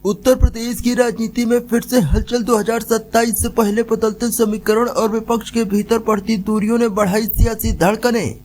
उत्तर प्रदेश की राजनीति में फिर से हलचल। 2027 से पहले बदलते समीकरण और विपक्ष के भीतर पड़ती दूरियों ने बढ़ाई सियासी धड़कनें।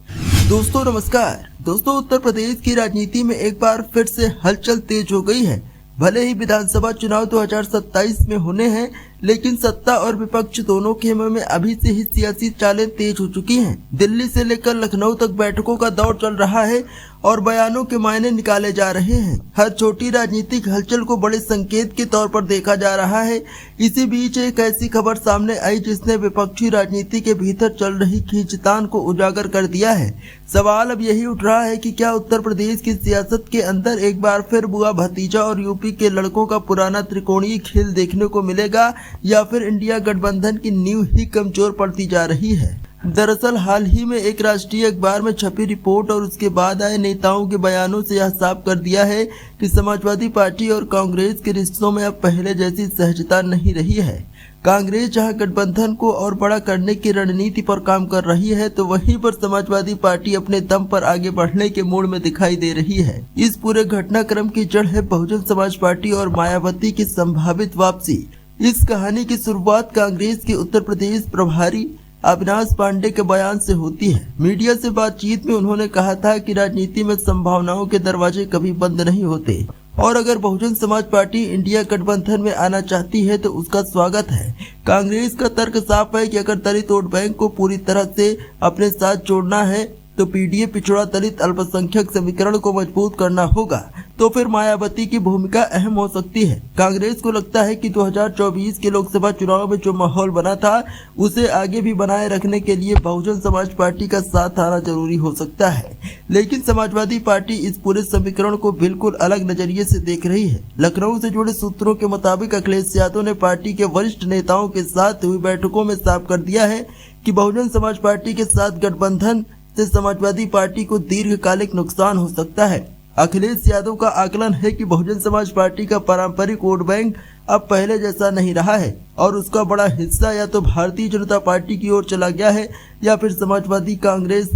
दोस्तों नमस्कार। दोस्तों, उत्तर प्रदेश की राजनीति में एक बार फिर से हलचल तेज हो गई है। भले ही विधानसभा चुनाव 2027 में होने हैं, लेकिन सत्ता और विपक्ष दोनों खेमे में अभी से ही सियासी चालें तेज हो चुकी हैं। दिल्ली से लेकर लखनऊ तक बैठकों का दौर चल रहा है और बयानों के मायने निकाले जा रहे हैं। हर छोटी राजनीतिक हलचल को बड़े संकेत के तौर पर देखा जा रहा है। इसी बीच एक ऐसी खबर सामने आई जिसने विपक्षी राजनीति के भीतर चल रही खींचतान को उजागर कर दिया है। सवाल अब यही उठ रहा है कि क्या उत्तर प्रदेश की सियासत के अंदर एक बार फिर बुआ भतीजा और यूपी के लड़कों का पुराना त्रिकोणीय खेल देखने को मिलेगा, या फिर इंडिया गठबंधन की नींव ही कमजोर पड़ती जा रही है। दरअसल हाल ही में एक राष्ट्रीय अखबार में छपी रिपोर्ट और उसके बाद आए नेताओं के बयानों से यह साफ कर दिया है कि समाजवादी पार्टी और कांग्रेस के रिश्तों में अब पहले जैसी सहजता नहीं रही है। कांग्रेस जहां गठबंधन को और बड़ा करने की रणनीति पर काम कर रही है, तो वहीं पर समाजवादी पार्टी अपने दम पर आगे बढ़ने के मूड में दिखाई दे रही है। इस पूरे घटनाक्रम की जड़ है बहुजन समाज पार्टी और मायावती की संभावित वापसी। इस कहानी की शुरुआत कांग्रेस के उत्तर प्रदेश प्रभारी अविनाश पांडे के बयान से होती है। मीडिया से बातचीत में उन्होंने कहा था कि राजनीति में संभावनाओं के दरवाजे कभी बंद नहीं होते और अगर बहुजन समाज पार्टी इंडिया गठबंधन में आना चाहती है तो उसका स्वागत है। कांग्रेस का तर्क साफ है कि अगर दलित वोट बैंक को पूरी तरह से अपने साथ जोड़ना है तो पीडीए पिछड़ा दलित अल्पसंख्यक समीकरण को मजबूत करना होगा, तो फिर मायावती की भूमिका अहम हो सकती है। कांग्रेस को लगता है कि 2024 के लोकसभा चुनाव में जो माहौल बना था उसे आगे भी बनाए रखने के लिए बहुजन समाज पार्टी का साथ आना जरूरी हो सकता है। लेकिन समाजवादी पार्टी इस पूरे समीकरण को बिल्कुल अलग नजरिए से देख रही है। लखनऊ से जुड़े सूत्रों के मुताबिक अखिलेश यादव ने पार्टी के वरिष्ठ नेताओं के साथ हुई बैठकों में साफ कर दिया है कि बहुजन समाज पार्टी के साथ गठबंधन से समाजवादी पार्टी को दीर्घकालिक नुकसान हो सकता है। अखिलेश यादव का आकलन है कि बहुजन समाज पार्टी का पारंपरिक वोट बैंक अब पहले जैसा नहीं रहा है और उसका बड़ा हिस्सा या तो भारतीय जनता पार्टी की ओर चला गया है या फिर समाजवादी कांग्रेस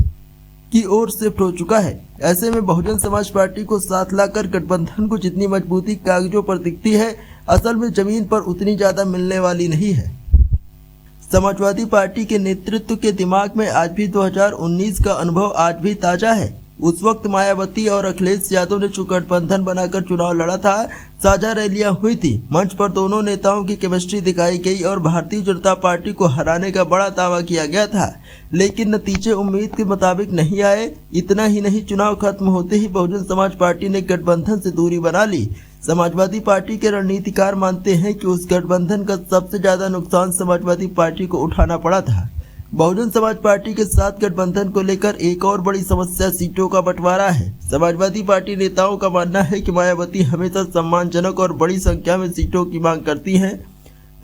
की ओर शिफ्ट हो चुका है। ऐसे में बहुजन समाज पार्टी को साथ लाकर गठबंधन को जितनी मजबूती कागजों पर दिखती है, असल में जमीन पर उतनी ज्यादा मिलने वाली नहीं है। समाजवादी पार्टी के नेतृत्व के दिमाग में आज भी 2019 का अनुभव आज भी ताजा है। उस वक्त मायावती और अखिलेश यादव ने जो गठबंधन बनाकर चुनाव लड़ा था, साझा रैलियां हुई थी, मंच पर दोनों नेताओं की केमिस्ट्री दिखाई गई और भारतीय जनता पार्टी को हराने का बड़ा दावा किया गया था, लेकिन नतीजे उम्मीद के मुताबिक नहीं आए। इतना ही नहीं, चुनाव खत्म होते ही बहुजन समाज पार्टी ने गठबंधन से दूरी बना ली। समाजवादी पार्टी के रणनीतिकार मानते हैं कि उस गठबंधन का सबसे ज्यादा नुकसान समाजवादी पार्टी को उठाना पड़ा था। बहुजन समाज पार्टी के साथ गठबंधन को लेकर एक और बड़ी समस्या सीटों का बंटवारा है। समाजवादी पार्टी नेताओं का मानना है कि मायावती हमेशा सम्मानजनक और बड़ी संख्या में सीटों की मांग करती हैं।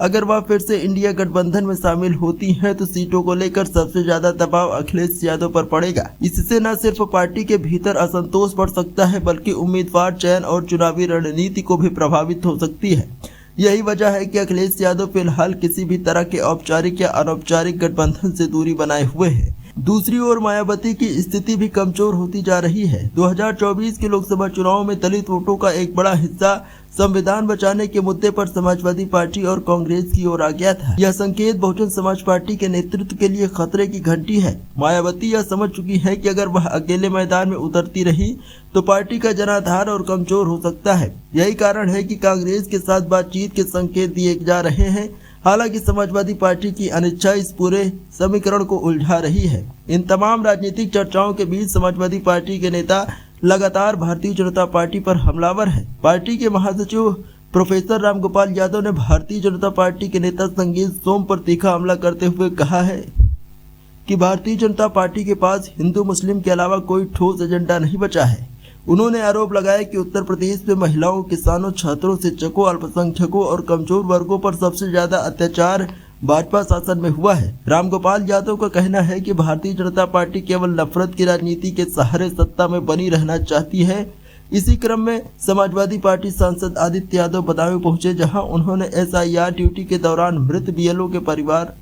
अगर वह फिर से इंडिया गठबंधन में शामिल होती हैं तो सीटों को लेकर सबसे ज्यादा दबाव अखिलेश यादव पर पड़ेगा। इससे न सिर्फ पार्टी के भीतर असंतोष बढ़ सकता है, बल्कि उम्मीदवार चयन और चुनावी रणनीति को भी प्रभावित हो सकती है। यही वजह है कि अखिलेश यादव फिलहाल किसी भी तरह के औपचारिक या अनौपचारिक गठबंधन से दूरी बनाए हुए हैं। दूसरी ओर मायावती की स्थिति भी कमजोर होती जा रही है। 2024 के लोकसभा चुनाव में दलित वोटों का एक बड़ा हिस्सा संविधान बचाने के मुद्दे पर समाजवादी पार्टी और कांग्रेस की ओर आ गया था। यह संकेत बहुजन समाज पार्टी के नेतृत्व के लिए खतरे की घंटी है। मायावती यह समझ चुकी है कि अगर वह अकेले मैदान में उतरती रही तो पार्टी का जनाधार और कमजोर हो सकता है। यही कारण है कि कांग्रेस के साथ बातचीत के संकेत दिए जा रहे हैं। हालांकि समाजवादी पार्टी की अनिच्छा इस पूरे समीकरण को उलझा रही है। इन तमाम राजनीतिक चर्चाओं के बीच समाजवादी पार्टी के नेता लगातार भारतीय जनता पार्टी पर हमलावर है। पार्टी के महासचिव प्रोफेसर रामगोपाल यादव ने भारतीय जनता पार्टी के नेता संगीत सोम पर तीखा हमला करते हुए कहा है कि भारतीय जनता पार्टी के पास हिंदू मुस्लिम के अलावा कोई ठोस एजेंडा नहीं बचा है। उन्होंने आरोप लगाया कि उत्तर प्रदेश में महिलाओं, किसानों, छात्रों, शिक्षकों, अल्पसंख्यकों और कमजोर वर्गों पर सबसे ज्यादा अत्याचार भाजपा शासन में हुआ है। रामगोपाल यादव का कहना है कि भारतीय जनता पार्टी केवल नफरत की राजनीति के सहारे सत्ता में बनी रहना चाहती है। इसी क्रम में समाजवादी पार्टी सांसद आदित्य यादव बदायूं पहुंचे, जहां उन्होंने एसआईआर ड्यूटी के दौरान मृत बीएलओ के परिवार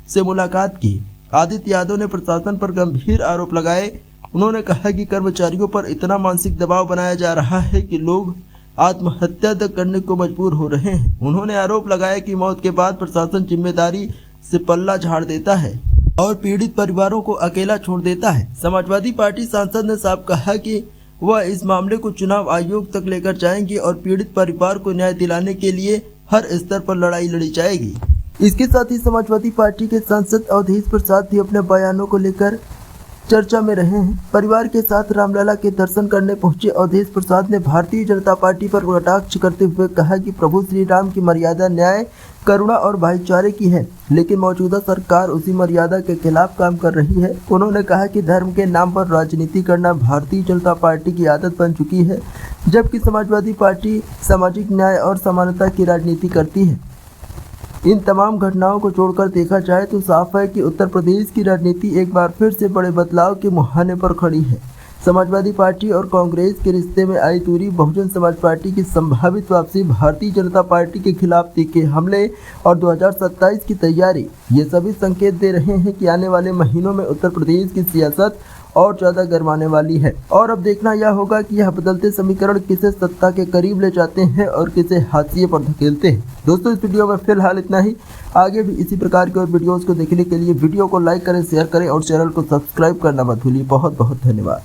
से मुलाकात की। आदित्य यादव ने प्रशासन पर गंभीर आरोप लगाए। उन्होंने कहा कि कर्मचारियों पर इतना मानसिक दबाव बनाया जा रहा है कि लोग आत्महत्या तक करने को मजबूर हो रहे हैं। उन्होंने आरोप लगाया कि मौत के बाद प्रशासन जिम्मेदारी से पल्ला झाड़ देता है और पीड़ित परिवारों को अकेला छोड़ देता है। समाजवादी पार्टी सांसद ने साफ कहा कि वह इस मामले को चुनाव आयोग तक लेकर जाएंगे और पीड़ित परिवार को न्याय दिलाने के लिए हर स्तर पर लड़ाई लड़ी जाएगी। इसके साथ ही समाजवादी पार्टी के सांसद अवधेश प्रसाद भी अपने बयानों को लेकर चर्चा में रहे हैं। परिवार के साथ रामलला के दर्शन करने पहुंचे अवधेश प्रसाद ने भारतीय जनता पार्टी पर कटाक्ष करते हुए कहा कि प्रभु श्री राम की मर्यादा न्याय, करुणा और भाईचारे की है, लेकिन मौजूदा सरकार उसी मर्यादा के खिलाफ काम कर रही है। उन्होंने कहा कि धर्म के नाम पर राजनीति करना भारतीय जनता पार्टी की आदत बन चुकी है, जबकि समाजवादी पार्टी सामाजिक न्याय और समानता की राजनीति करती है। इन तमाम घटनाओं को जोड़कर देखा जाए तो साफ है कि उत्तर प्रदेश की राजनीति एक बार फिर से बड़े बदलाव के मुहाने पर खड़ी है। समाजवादी पार्टी और कांग्रेस के रिश्ते में आई दूरी, बहुजन समाज पार्टी की संभावित वापसी, भारतीय जनता पार्टी के खिलाफ तीखे हमले और 2027 की तैयारी, ये सभी संकेत दे रहे हैं कि आने वाले महीनों में उत्तर प्रदेश की सियासत और ज़्यादा गरमाने वाली है। और अब देखना यह होगा कि यह बदलते समीकरण किसे सत्ता के करीब ले जाते हैं और किसे हाशिए पर धकेलते हैं। दोस्तों, इस वीडियो में फिलहाल इतना ही। आगे भी इसी प्रकार के और वीडियोस को देखने के लिए वीडियो को लाइक करें, शेयर करें और चैनल को सब्सक्राइब करना मत भूलिए। बहुत बहुत धन्यवाद।